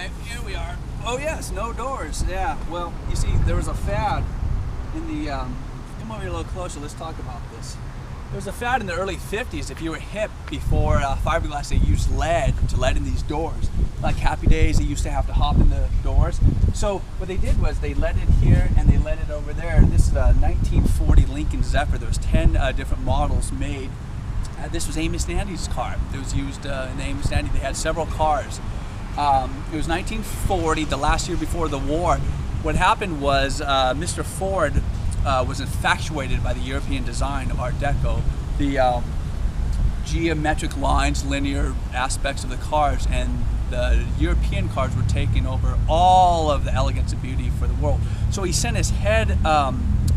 drive. Here we are. Oh yes, no doors. Yeah. Well, you see, there was a fad in the. Come over here a little closer. Let's talk about this. There was a fad in the early '50s. If you were hip before fiberglass, they used lead to lead in these doors. Like Happy Days, they used to have to hop in the doors. So what they did was they led it here and they led it over there. This is a 1940 Lincoln Zephyr. There was 10 different models made. This was Amos and Andy's car. It was used in Amos and Andy. They had several cars. It was 1940, the last year before the war. What happened was Mr. Ford was infatuated by the European design of Art Deco, the geometric lines, linear aspects of the cars, and the European cars were taking over all of the elegance and beauty for the world. So he sent his head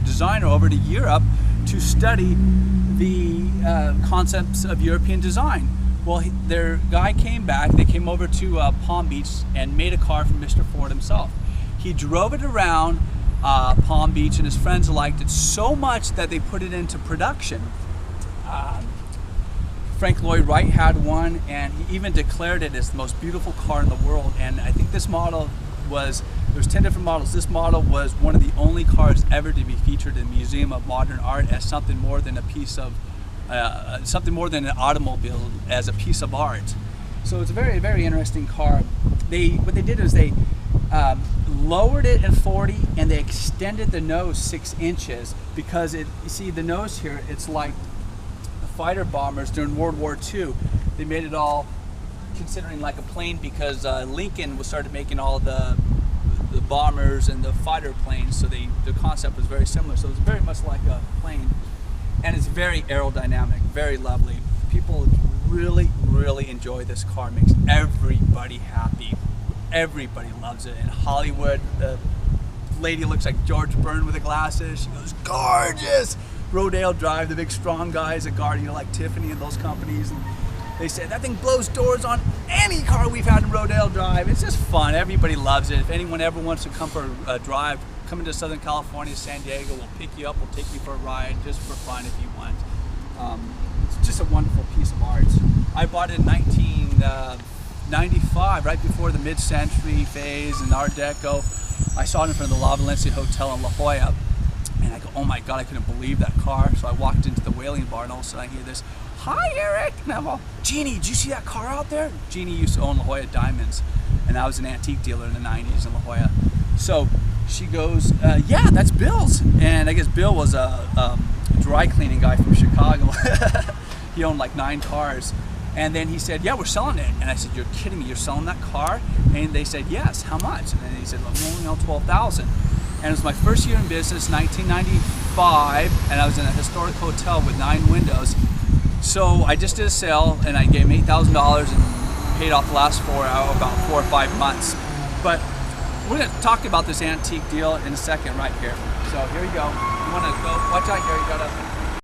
designer over to Europe to study the concepts of European design. Well, their guy came back, they came over to Palm Beach and made a car for Mr. Ford himself. He drove it around Palm Beach, and his friends liked it so much that they put it into production. Frank Lloyd Wright had one, and he even declared it as the most beautiful car in the world. And I think this model was, there's 10 different models. This model was one of the only cars ever to be featured in the Museum of Modern Art as something more than a piece of, something more than an automobile, as a piece of art. So it's a very, very interesting car. What they did is they lowered it in 40 and they extended the nose 6 inches because you see the nose here, it's like fighter bombers during World War II. They made it all considering like a plane because Lincoln started making all the bombers and the fighter planes, so the concept was very similar. So it's very much like a plane, and it's very aerodynamic, very lovely. People really, really enjoy this car. It makes everybody happy. Everybody loves it. In Hollywood, the lady looks like George Byrne with the glasses. She goes, gorgeous! Rodale Drive, the big strong guys at Guardian, like Tiffany and those companies, and they say that thing blows doors on any car we've had in Rodale Drive. It's just fun. Everybody loves it. If anyone ever wants to come for a drive, come into Southern California, San Diego, we'll pick you up, we'll take you for a ride just for fun if you want. It's just a wonderful piece of art. I bought it in 1995, right before the mid-century phase and Art Deco. I saw it in front of the La Valencia Hotel in La Jolla. And I go, oh my God, I couldn't believe that car. So I walked into the whaling bar and all of a sudden I hear this, hi Eric. And I'm all, Jeannie, did you see that car out there? Jeannie used to own La Jolla Diamonds, and I was an antique dealer in the 90s in La Jolla. So she goes, yeah, that's Bill's. And I guess Bill was a dry cleaning guy from Chicago. He owned like 9 cars. And then he said, yeah, we're selling it. And I said, you're kidding me, you're selling that car? And they said, yes, how much? And then he said, well, $12,000. And it was my first year in business, 1995, and I was in a historic hotel with 9 windows. So I just did a sale, and I gave him $8,000 and paid off the last about 4 or 5 months. But we're going to talk about this antique deal in a second right here. So here you go. You want to go? Watch out here. You got to.